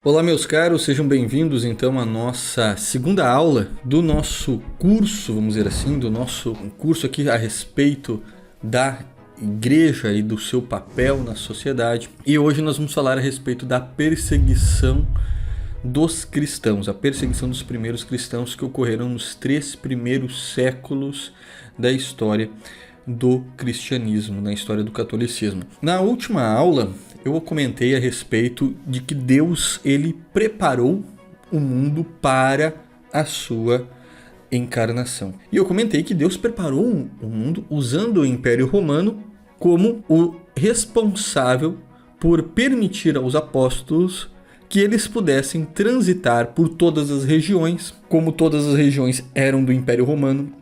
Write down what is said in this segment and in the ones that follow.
Olá, meus caros, sejam bem-vindos então à nossa segunda aula do nosso curso, vamos dizer assim, do nosso curso aqui a respeito da igreja e do seu papel na sociedade. E hoje nós vamos falar a respeito da perseguição dos cristãos, a perseguição dos primeiros cristãos que ocorreram nos 3 primeiros séculos da história do cristianismo, na história do catolicismo. Na última aula, eu comentei a respeito de que Deus ele preparou o mundo para a sua encarnação. E eu comentei que Deus preparou o mundo usando o Império Romano como o responsável por permitir aos apóstolos que eles pudessem transitar por todas as regiões. Como todas as regiões eram do Império Romano,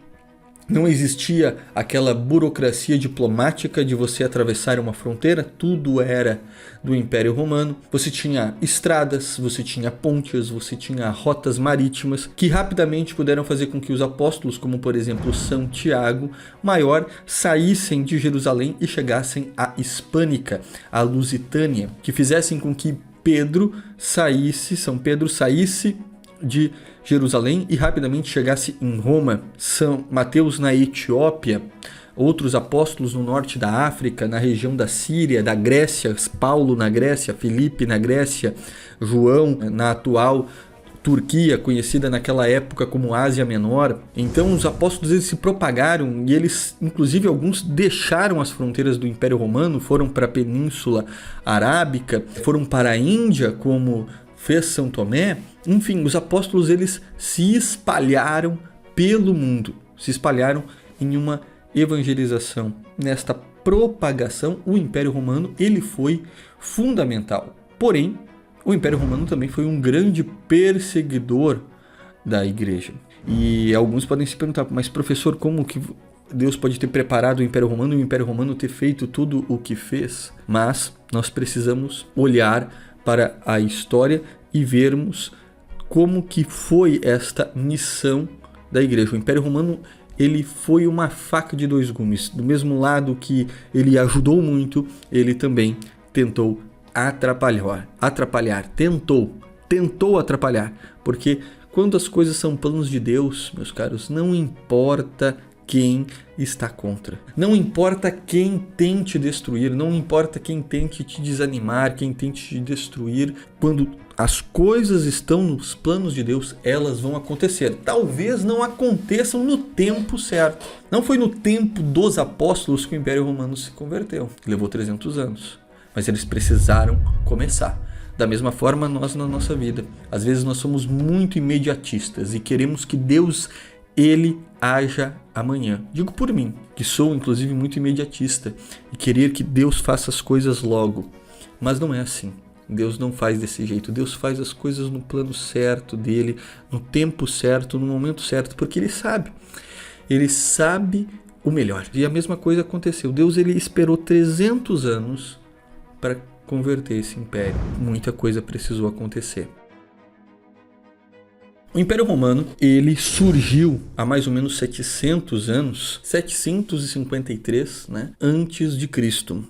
não existia aquela burocracia diplomática de você atravessar uma fronteira, tudo era do Império Romano. Você tinha estradas, você tinha pontes, você tinha rotas marítimas que rapidamente puderam fazer com que os apóstolos, como por exemplo Santiago Maior, saíssem de Jerusalém e chegassem à Hispânica, à Lusitânia, que fizessem com que São Pedro saísse de Jerusalém e rapidamente chegasse em Roma. São Mateus na Etiópia, outros apóstolos no norte da África, na região da Síria, da Grécia, Paulo na Grécia, Filipe na Grécia, João na atual Turquia, conhecida naquela época como Ásia Menor. Então os apóstolos eles se propagaram e eles, inclusive alguns, deixaram as fronteiras do Império Romano, foram para a Península Arábica, foram para a Índia, como fez São Tomé. Enfim, os apóstolos eles se espalharam pelo mundo, se espalharam em uma evangelização. Nesta propagação, o Império Romano ele foi fundamental. Porém, o Império Romano também foi um grande perseguidor da igreja. E alguns podem se perguntar, mas professor, como que Deus pode ter preparado o Império Romano e o Império Romano ter feito tudo o que fez? Mas nós precisamos olhar para a história e vermos como que foi esta missão da igreja. O Império Romano ele foi uma faca de 2 gumes. Do mesmo lado que ele ajudou muito, ele também tentou tentou atrapalhar, porque quando as coisas são planos de Deus, meus caros, não importa quem está contra, não importa quem tente destruir, não importa quem tente te desanimar, quem tente te destruir. Quando as coisas estão nos planos de Deus, elas vão acontecer. Talvez não aconteçam no tempo certo. Não foi no tempo dos apóstolos que o Império Romano se converteu, levou 300 anos. Mas eles precisaram começar. Da mesma forma, nós na nossa vida. Às vezes nós somos muito imediatistas e queremos que Deus, ele haja amanhã. Digo por mim, que sou inclusive muito imediatista e querer que Deus faça as coisas logo. Mas não é assim. Deus não faz desse jeito. Deus faz as coisas no plano certo dele, no tempo certo, no momento certo, porque ele sabe. Ele sabe o melhor. E a mesma coisa aconteceu. Deus ele esperou 300 anos para converter esse império. Muita coisa precisou acontecer. O Império Romano, ele surgiu há mais ou menos 700 anos, 753, antes de Cristo.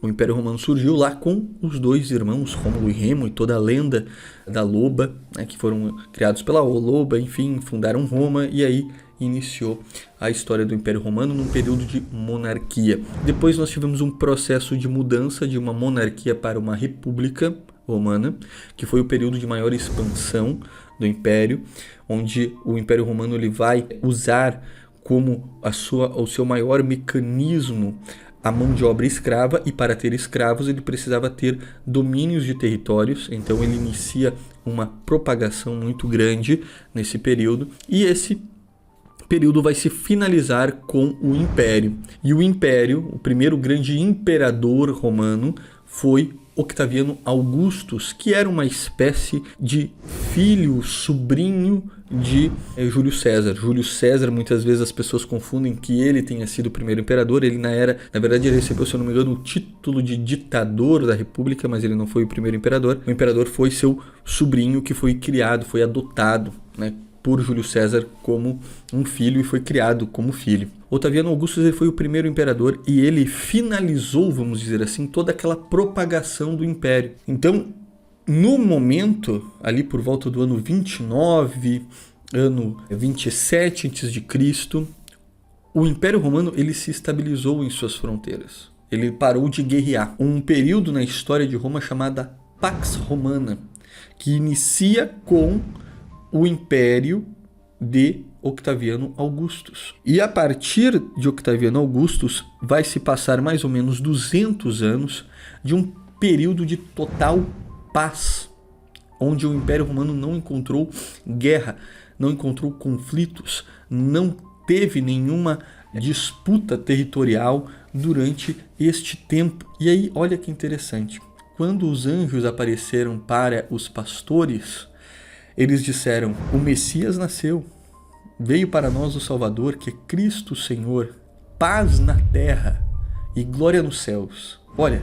O Império Romano surgiu lá com os 2 irmãos, Rômulo e Remo, e toda a lenda da loba, que foram criados pela loba, enfim, fundaram Roma, e aí iniciou a história do Império Romano num período de monarquia. Depois nós tivemos um processo de mudança de uma monarquia para uma república romana, que foi o período de maior expansão do Império, onde o Império Romano ele vai usar como o seu maior mecanismo a mão de obra escrava, e para ter escravos ele precisava ter domínios de territórios. Então ele inicia uma propagação muito grande nesse período, e esse período vai se finalizar com o Império. E o Império, o primeiro grande imperador romano foi Octaviano Augustus, que era uma espécie de filho, sobrinho de Júlio César. Júlio César, muitas vezes as pessoas confundem que ele tenha sido o primeiro imperador. Ele na verdade ele recebeu, se eu não me engano, o título de ditador da república, mas ele não foi o primeiro imperador. O imperador foi seu sobrinho, que foi criado, foi adotado, por Júlio César como um filho e foi criado como filho. Otaviano Augusto ele foi o primeiro imperador e ele finalizou, vamos dizer assim, toda aquela propagação do império. Então, no momento, ali por volta do ano 29, ano 27 a.C., o Império Romano ele se estabilizou em suas fronteiras. Ele parou de guerrear. Um período na história de Roma chamada Pax Romana, que inicia com o Império de Octaviano Augustus. E a partir de Octaviano Augustus vai se passar mais ou menos 200 anos de um período de total paz, onde o Império Romano não encontrou guerra, não encontrou conflitos, não teve nenhuma disputa territorial durante este tempo. E aí, olha que interessante. Quando os anjos apareceram para os pastores, eles disseram: o Messias nasceu, veio para nós o Salvador, que é Cristo Senhor, paz na terra e glória nos céus. Olha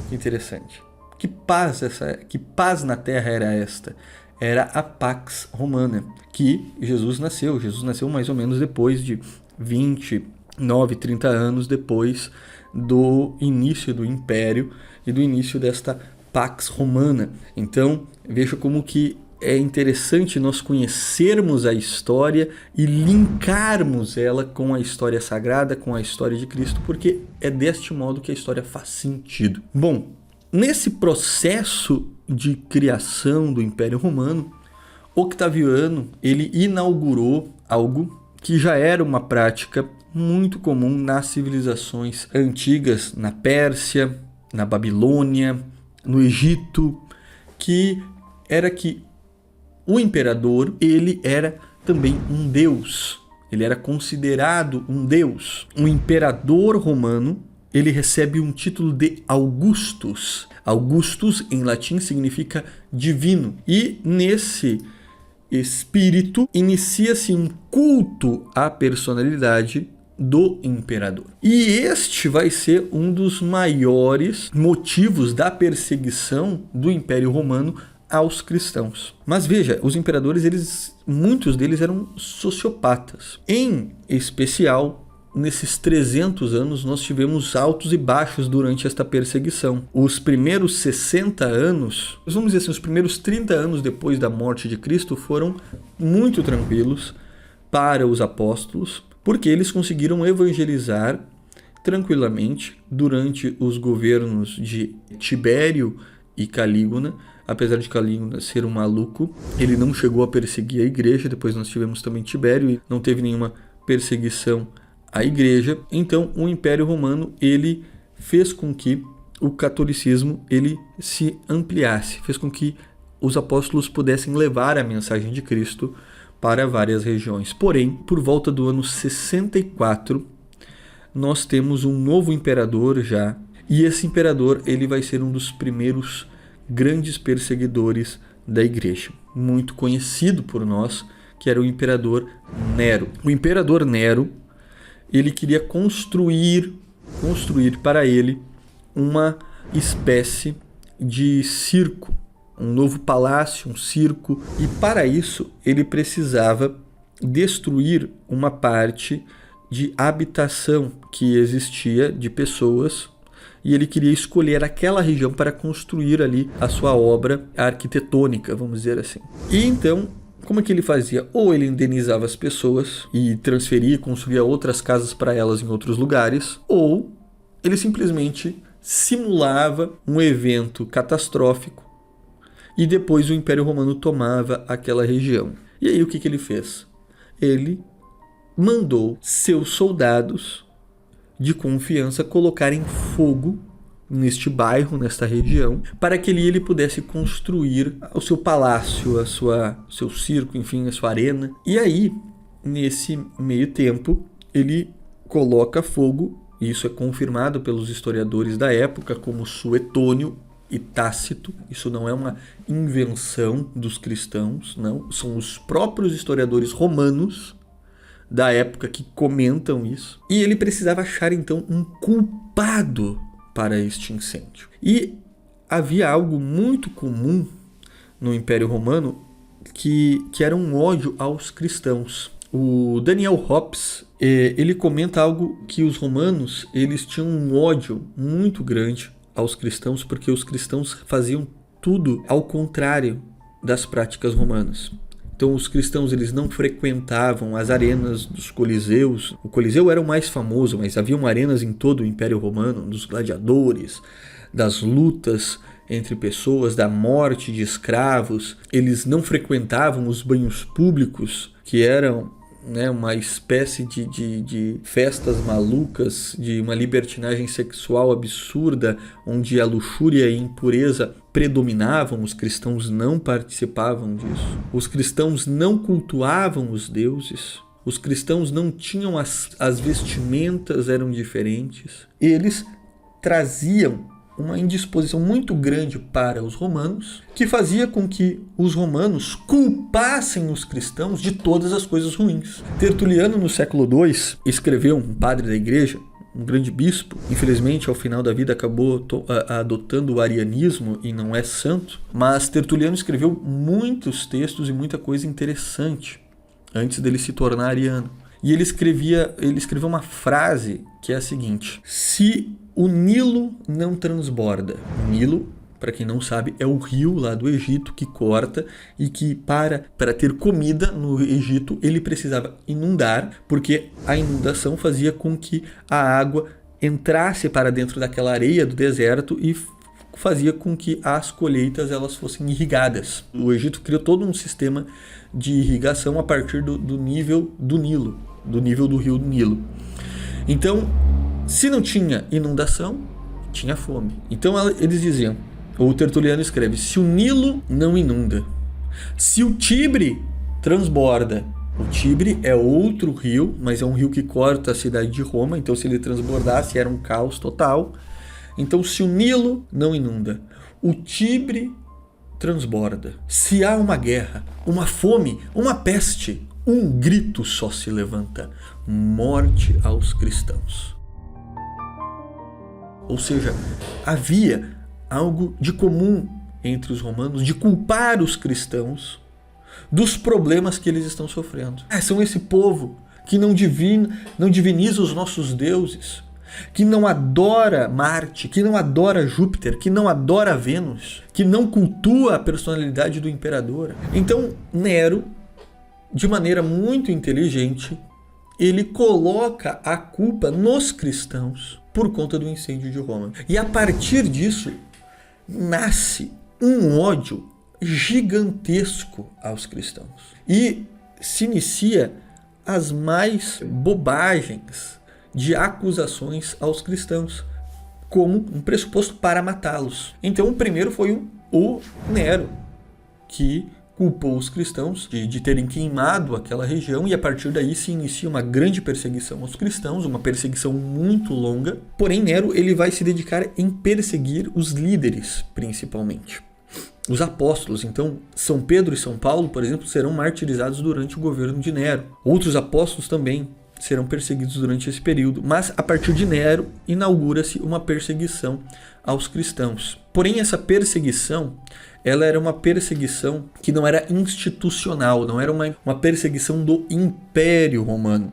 que interessante. Que paz na terra era esta? Era a Pax Romana, que Jesus nasceu. Jesus nasceu mais ou menos depois de 29, 30 anos depois do início do Império e do início desta Pax Romana. Então, veja como que é interessante nós conhecermos a história e linkarmos ela com a história sagrada, com a história de Cristo, porque é deste modo que a história faz sentido. Bom, nesse processo de criação do Império Romano, Octaviano ele inaugurou algo que já era uma prática muito comum nas civilizações antigas, na Pérsia, na Babilônia, no Egito, que era que o imperador ele era também um deus, ele era considerado um deus. Um imperador romano ele recebe um título de Augustus. Augustus, em latim, significa divino. E nesse espírito, inicia-se um culto à personalidade do imperador. E este vai ser um dos maiores motivos da perseguição do Império Romano aos cristãos. Mas veja, os imperadores, muitos deles eram sociopatas. Em especial, nesses 300 anos, nós tivemos altos e baixos durante esta perseguição. Os primeiros 60 anos, vamos dizer assim, os primeiros 30 anos depois da morte de Cristo foram muito tranquilos para os apóstolos, porque eles conseguiram evangelizar tranquilamente durante os governos de Tibério e Calígula. Apesar de Calígula ser um maluco, ele não chegou a perseguir a igreja. Depois nós tivemos também Tibério e não teve nenhuma perseguição à igreja. Então o Império Romano ele fez com que o catolicismo ele se ampliasse, fez com que os apóstolos pudessem levar a mensagem de Cristo para várias regiões. Porém, por volta do ano 64, nós temos um novo imperador já, e esse imperador ele vai ser um dos primeiros grandes perseguidores da igreja, muito conhecido por nós, que era o imperador Nero. O imperador Nero, ele queria construir para ele uma espécie de circo, um novo palácio, um circo, e para isso ele precisava destruir uma parte de habitação que existia de pessoas, e ele queria escolher aquela região para construir ali a sua obra arquitetônica, vamos dizer assim. E então, como é que ele fazia? Ou ele indenizava as pessoas e transferia, construía outras casas para elas em outros lugares, ou ele simplesmente simulava um evento catastrófico e depois o Império Romano tomava aquela região. E aí o que ele fez? Ele mandou seus soldados de confiança colocarem fogo neste bairro, nesta região, para que ele pudesse construir o seu palácio, seu circo, enfim, a sua arena. E aí, nesse meio tempo, ele coloca fogo, e isso é confirmado pelos historiadores da época, como Suetônio e Tácito. Isso não é uma invenção dos cristãos, não. São os próprios historiadores romanos da época que comentam isso. E ele precisava achar, então, um culpado para este incêndio. E havia algo muito comum no Império Romano que era um ódio aos cristãos. O Daniel Hobbes, ele comenta algo que os romanos eles tinham um ódio muito grande aos cristãos, porque os cristãos faziam tudo ao contrário das práticas romanas. Então os cristãos eles não frequentavam as arenas dos coliseus. O coliseu era o mais famoso, mas haviam arenas em todo o Império Romano, dos gladiadores, das lutas entre pessoas, da morte de escravos. Eles não frequentavam os banhos públicos, que eram uma espécie de festas malucas, de uma libertinagem sexual absurda, onde a luxúria e a impureza predominavam. Os cristãos não participavam disso. Os cristãos não cultuavam os deuses. Os cristãos não tinham as vestimentas, eram diferentes. Eles traziam uma indisposição muito grande para os romanos, que fazia com que os romanos culpassem os cristãos de todas as coisas ruins. Tertuliano, no século II, escreveu, um padre da igreja, um grande bispo, infelizmente ao final da vida acabou adotando o arianismo e não é santo, mas Tertuliano escreveu muitos textos e muita coisa interessante antes dele se tornar ariano. E ele escreveu uma frase que é a seguinte: se o Nilo não transborda. O Nilo, para quem não sabe, é o rio lá do Egito que corta e que para ter comida no Egito ele precisava inundar, porque a inundação fazia com que a água entrasse para dentro daquela areia do deserto e fazia com que as colheitas elas fossem irrigadas. O Egito criou todo um sistema de irrigação a partir do nível do Nilo, do nível do rio Nilo. Então, se não tinha inundação, tinha fome. Então eles diziam, o Tertuliano escreve, se o Nilo não inunda, se o Tibre transborda. O Tibre é outro rio, mas é um rio que corta a cidade de Roma, então se ele transbordasse era um caos total. Então se o Nilo não inunda, o Tibre transborda. Se há uma guerra, uma fome, uma peste, um grito só se levanta: morte aos cristãos. Ou seja, havia algo de comum entre os romanos de culpar os cristãos dos problemas que eles estão sofrendo. São esse povo que não diviniza os nossos deuses, que não adora Marte, que não adora Júpiter, que não adora Vênus, que não cultua a personalidade do imperador. Então, Nero, de maneira muito inteligente, ele coloca a culpa nos cristãos por conta do incêndio de Roma. E a partir disso, nasce um ódio gigantesco aos cristãos. E se inicia as mais bobagens de acusações aos cristãos, como um pressuposto para matá-los. Então o primeiro foi o Nero, que culpou os cristãos de terem queimado aquela região, e a partir daí se inicia uma grande perseguição aos cristãos, uma perseguição muito longa. Porém, Nero ele vai se dedicar em perseguir os líderes, principalmente os apóstolos. Então, São Pedro e São Paulo, por exemplo, serão martirizados durante o governo de Nero. Outros apóstolos também serão perseguidos durante esse período, mas a partir de Nero inaugura-se uma perseguição aos cristãos. Porém, essa perseguição ela era uma perseguição que não era institucional, não era uma perseguição do Império Romano,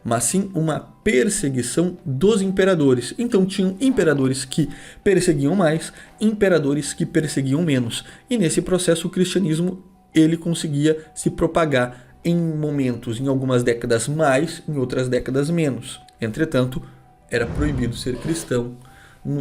mas sim uma perseguição dos imperadores. Então tinham imperadores que perseguiam mais, imperadores que perseguiam menos. E nesse processo o cristianismo ele conseguia se propagar em momentos, em algumas décadas mais, em outras décadas menos. Entretanto, era proibido ser cristão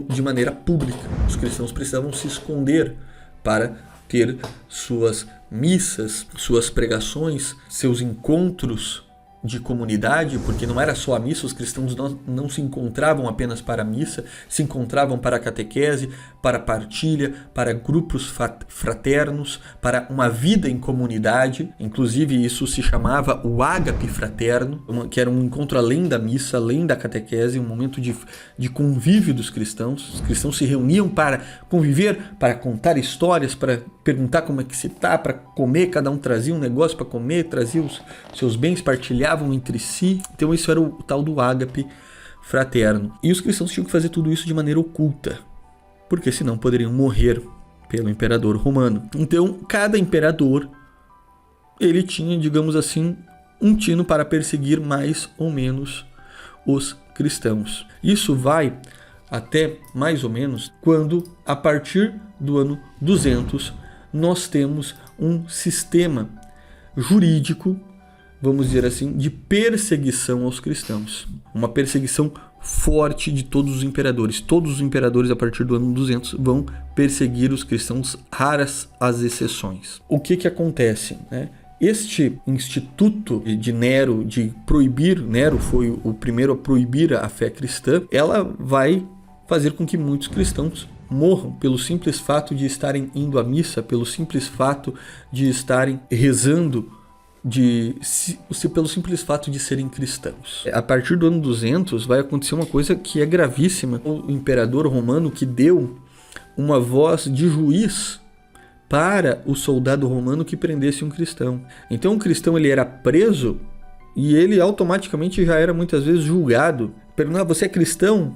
de maneira pública. Os cristãos precisavam se esconder para ter suas missas, suas pregações, seus encontros de comunidade, porque não era só a missa, os cristãos não se encontravam apenas para a missa, se encontravam para a catequese, para a partilha, para grupos fraternos, para uma vida em comunidade. Inclusive isso se chamava o ágape fraterno, que era um encontro além da missa, além da catequese, um momento de convívio dos cristãos. Os cristãos se reuniam para conviver, para contar histórias, para perguntar como é que se está, para comer, cada um trazia um negócio para comer, trazia os seus bens, partilhavam entre si. Então isso era o tal do ágape fraterno. E os cristãos tinham que fazer tudo isso de maneira oculta, porque senão poderiam morrer pelo imperador romano. Então cada imperador ele tinha, digamos assim, um tino para perseguir mais ou menos os cristãos. Isso vai até mais ou menos quando, a partir do ano 200, nós temos um sistema jurídico, vamos dizer assim, de perseguição aos cristãos. Uma perseguição forte de todos os imperadores. Todos os imperadores, a partir do ano 200, vão perseguir os cristãos, raras as exceções. O que acontece, né? Este instituto de Nero, de proibir, Nero foi o primeiro a proibir a fé cristã, ela vai fazer com que muitos cristãos morram pelo simples fato de estarem indo à missa, pelo simples fato de estarem rezando, pelo simples fato de serem cristãos. A partir do ano 200 vai acontecer uma coisa que é gravíssima. O imperador romano, que deu uma voz de juiz para o soldado romano que prendesse um cristão. Então o cristão ele era preso e ele automaticamente já era muitas vezes julgado. Perguntava: você é cristão?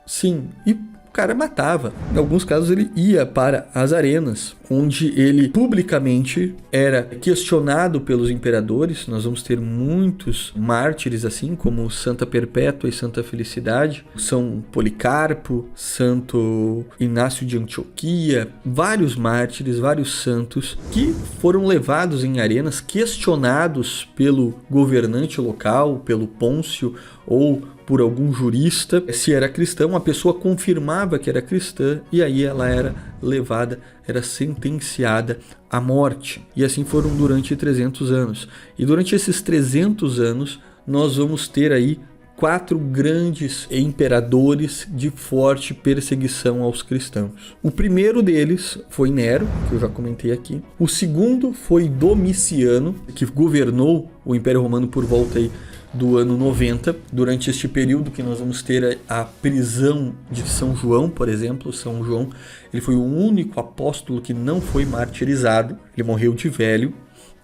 Sim. E o cara matava. Em alguns casos ele ia para as arenas, onde ele publicamente era questionado pelos imperadores. Nós vamos ter muitos mártires assim, como Santa Perpétua e Santa Felicidade, São Policarpo, Santo Inácio de Antioquia, vários mártires, vários santos que foram levados em arenas, questionados pelo governante local, pelo Pôncio ou por algum jurista, se era cristão. A pessoa confirmava que era cristã e aí ela era levada, era sentenciada à morte. E assim foram durante 300 anos. E durante esses 300 anos nós vamos ter aí 4 grandes imperadores de forte perseguição aos cristãos. O primeiro deles foi Nero, que eu já comentei aqui. O segundo foi Domiciano, que governou o Império Romano por volta aí do ano 90, durante este período que nós vamos ter a prisão de São João, por exemplo. São João, ele foi o único apóstolo que não foi martirizado, ele morreu de velho,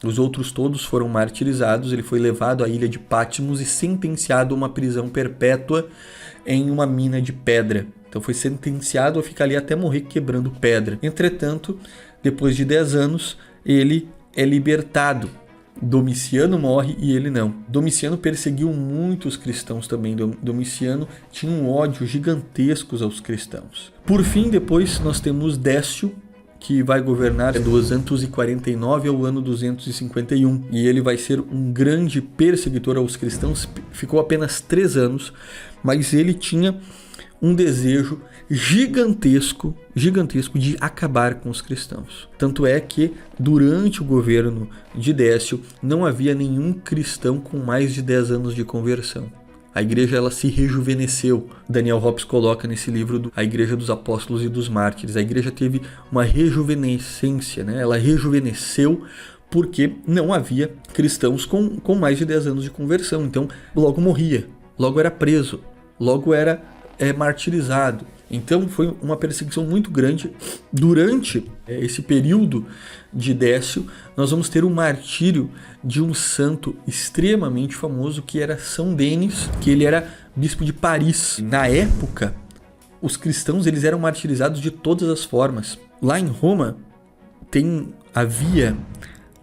os outros todos foram martirizados. Ele foi levado à ilha de Patmos e sentenciado a uma prisão perpétua em uma mina de pedra. Então foi sentenciado a ficar ali até morrer quebrando pedra. Entretanto, depois de 10 anos, ele é libertado. Domiciano morre e ele não. Domiciano perseguiu muitos cristãos também. Domiciano tinha um ódio gigantesco aos cristãos. Por fim, depois nós temos Décio, que vai governar de 249 ao ano 251. E ele vai ser um grande perseguidor aos cristãos. Ficou apenas 3 anos, mas ele tinha um desejo gigantesco de acabar com os cristãos. Tanto é que durante o governo de Décio não havia nenhum cristão com mais de 10 anos de conversão. A igreja ela se rejuvenesceu. Daniel Hobbes coloca nesse livro A Igreja dos Apóstolos e dos Mártires. A igreja teve uma rejuvenescência, né? Ela rejuvenesceu porque não havia cristãos com mais de 10 anos de conversão. Então logo morria, logo era preso, logo era martirizado. Então foi uma perseguição muito grande. Durante esse período de Décio, nós vamos ter o martírio de um santo extremamente famoso, que era São Denis, que ele era bispo de Paris. Na época, os cristãos eles eram martirizados de todas as formas. Lá em Roma, a via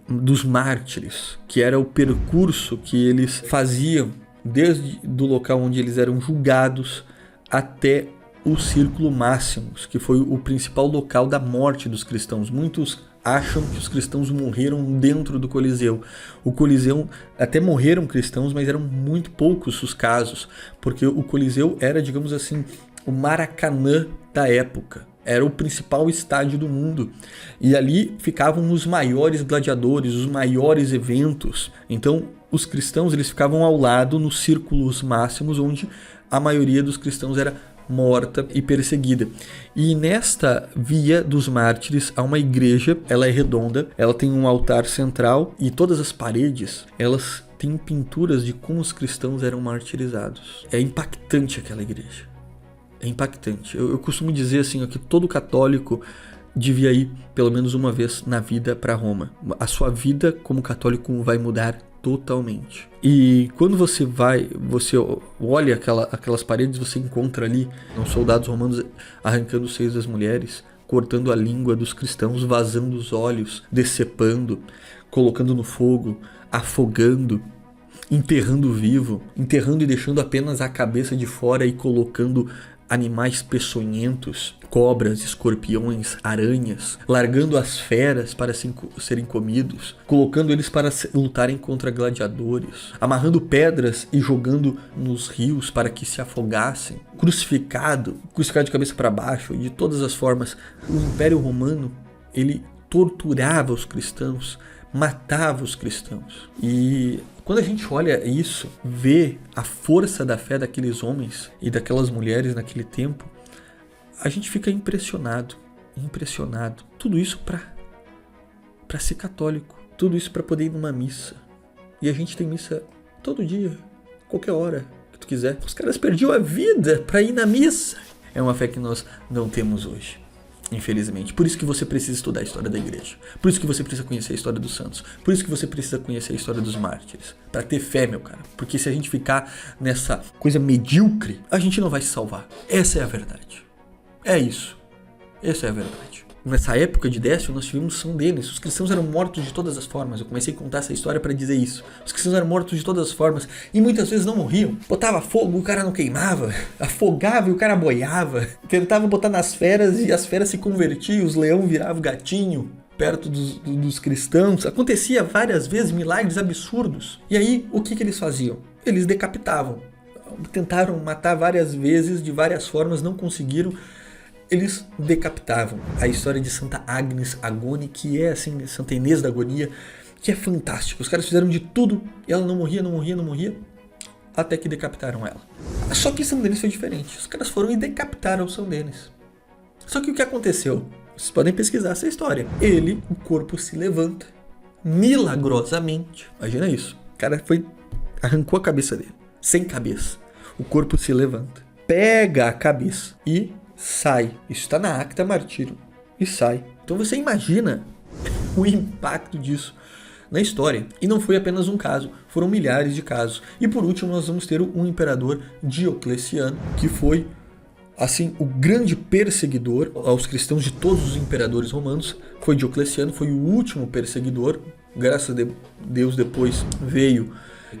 dos mártires, que era o percurso que eles faziam desde do local onde eles eram julgados até o Círculo Máximos, que foi o principal local da morte dos cristãos. Muitos acham que os cristãos morreram dentro do Coliseu. O Coliseu, até morreram cristãos, mas eram muito poucos os casos, porque o Coliseu era, digamos assim, o Maracanã da época. Era o principal estádio do mundo. E ali ficavam os maiores gladiadores, os maiores eventos. Então, os cristãos eles ficavam ao lado nos círculos máximos, onde a maioria dos cristãos era morta e perseguida. E nesta via dos mártires há uma igreja, ela é redonda, ela tem um altar central e todas as paredes, elas têm pinturas de como os cristãos eram martirizados. É impactante aquela igreja. É impactante. Eu costumo dizer assim, que todo católico devia ir pelo menos uma vez na vida para Roma. A sua vida como católico vai mudar totalmente. E quando você olha aquelas paredes, você encontra ali os soldados romanos arrancando os seios das mulheres, cortando a língua dos cristãos, vazando os olhos, decepando, colocando no fogo, afogando, enterrando vivo, enterrando e deixando apenas a cabeça de fora e colocando animais peçonhentos, cobras, escorpiões, aranhas, largando as feras para serem comidos, colocando eles para lutarem contra gladiadores, amarrando pedras e jogando nos rios para que se afogassem, crucificado de cabeça para baixo, de todas as formas. O Império Romano, ele torturava os cristãos, matava os cristãos. E quando a gente olha isso, vê a força da fé daqueles homens e daquelas mulheres naquele tempo, a gente fica impressionado. Tudo isso para ser católico, tudo isso para poder ir numa missa. E a gente tem missa todo dia, qualquer hora que tu quiser. Os caras perdiam a vida para ir na missa. É uma fé que nós não temos hoje, infelizmente. Por isso que você precisa estudar a história da igreja. Por isso que você precisa conhecer a história dos santos. Por isso que você precisa conhecer a história dos mártires. Para ter fé, meu cara. Porque se a gente ficar nessa coisa medíocre, a gente não vai se salvar. Essa é a verdade. É isso. Essa é a verdade. Nessa época de Décio, nós tivemos São Denis. Os cristãos eram mortos de todas as formas. Eu comecei a contar essa história para dizer isso. Os cristãos eram mortos de todas as formas. E muitas vezes não morriam. Botava fogo, o cara não queimava. Afogava e o cara boiava. Tentava botar nas feras e as feras se convertiam. Os leões viravam gatinho perto dos cristãos. Acontecia várias vezes milagres absurdos. E aí, o que eles faziam? Eles decapitavam. Tentaram matar várias vezes, de várias formas, não conseguiram. Eles decapitavam. A história de Santa Agnes Agone, que é assim, Santa Inês da Agonia, que é fantástico. Os caras fizeram de tudo e ela não morria, até que decapitaram ela. Só que São Denis foi diferente. Os caras foram e decapitaram São Denis. Só que o que aconteceu? Vocês podem pesquisar essa história. O corpo se levanta, milagrosamente. Imagina isso. O cara arrancou a cabeça dele, sem cabeça. O corpo se levanta, pega a cabeça e sai. Isso está na Acta Martyrum. E sai. Então você imagina o impacto disso na história. E não foi apenas um caso, foram milhares de casos. E por último nós vamos ter um imperador Diocleciano, que foi assim o grande perseguidor aos cristãos de todos os imperadores romanos. Foi Diocleciano, foi o último perseguidor. Graças a Deus depois veio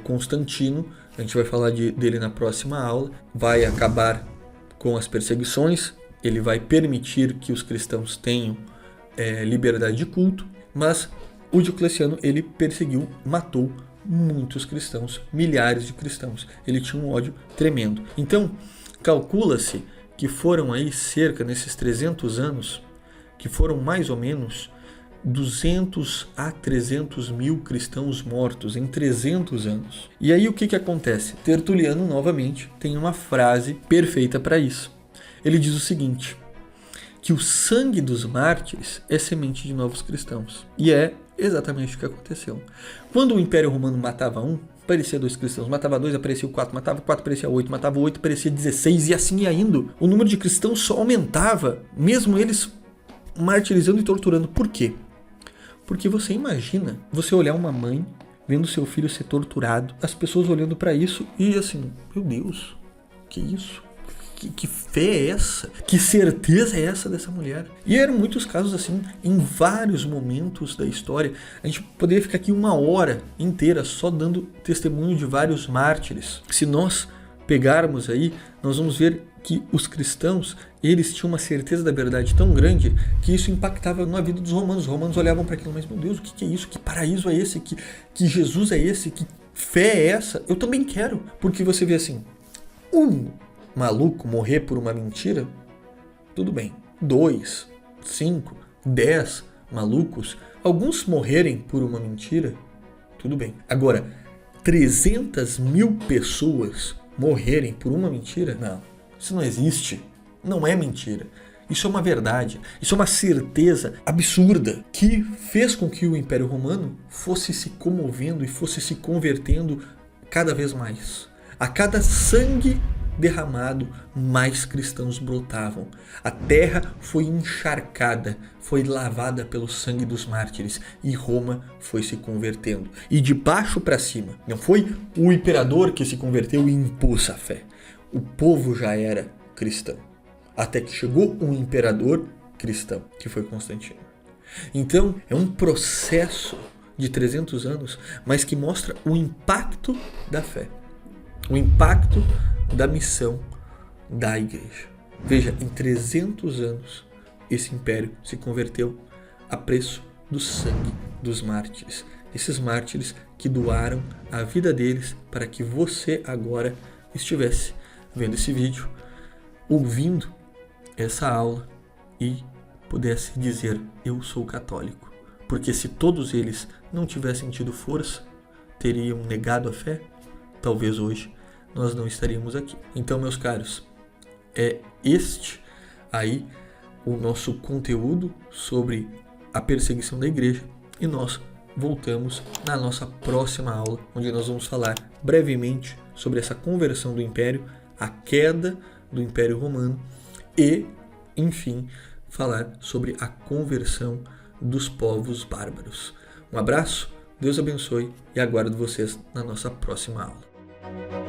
Constantino. A gente vai falar dele na próxima aula. Vai acabar com as perseguições, ele vai permitir que os cristãos tenham liberdade de culto, mas o Diocleciano, ele perseguiu, matou muitos cristãos, milhares de cristãos. Ele tinha um ódio tremendo. Então, calcula-se que foram aí cerca, nesses 300 anos, que foram mais ou menos 200 a 300 mil cristãos mortos em 300 anos. E aí o que acontece? Tertuliano, novamente, tem uma frase perfeita para isso. Ele diz o seguinte, que o sangue dos mártires é semente de novos cristãos. E é exatamente o que aconteceu. Quando o Império Romano matava um, aparecia 2 cristãos, matava 2, aparecia 4, matava 4, aparecia 8, matava 8, aparecia 16, e assim ia indo. O número de cristãos só aumentava, mesmo eles martirizando e torturando. Por quê? Porque você imagina, você olhar uma mãe vendo seu filho ser torturado, as pessoas olhando para isso e assim, meu Deus, que isso? Que fé é essa? Que certeza é essa dessa mulher? E eram muitos casos assim, em vários momentos da história. A gente poderia ficar aqui uma hora inteira só dando testemunho de vários mártires. Se nós pegarmos aí, nós vamos ver que os cristãos, eles tinham uma certeza da verdade tão grande que isso impactava na vida dos romanos. Os romanos olhavam para aquilo, mas meu Deus, o que é isso? Que paraíso é esse? Que Jesus é esse? Que fé é essa? Eu também quero. Porque você vê assim, um maluco morrer por uma mentira, tudo bem. 2, 5, 10 malucos, alguns morrerem por uma mentira, tudo bem. Agora, 300 mil pessoas morrerem por uma mentira? Não, isso não existe. Não é mentira. Isso é uma verdade. Isso é uma certeza absurda que fez com que o Império Romano fosse se comovendo e fosse se convertendo cada vez mais. A cada sangue derramado, mais cristãos brotavam. A terra foi encharcada, foi lavada pelo sangue dos mártires e Roma foi se convertendo. E de baixo para cima, não foi o imperador que se converteu e impôs a fé. O povo já era cristão. Até que chegou um imperador cristão, que foi Constantino. Então, é um processo de 300 anos, mas que mostra o impacto da fé. O impacto da missão da igreja. Veja, em 300 anos, esse império se converteu a preço do sangue dos mártires. Esses mártires que doaram a vida deles para que você agora estivesse vendo esse vídeo, ouvindo essa aula e pudesse dizer: eu sou católico. Porque se todos eles não tivessem tido força, teriam negado a fé, talvez hoje nós não estaríamos aqui. Então, meus caros, é este aí o nosso conteúdo sobre a perseguição da igreja, e nós voltamos na nossa próxima aula, onde nós vamos falar brevemente sobre essa conversão do império, a queda do Império Romano e, enfim, falar sobre a conversão dos povos bárbaros. Um abraço, Deus abençoe e aguardo vocês na nossa próxima aula.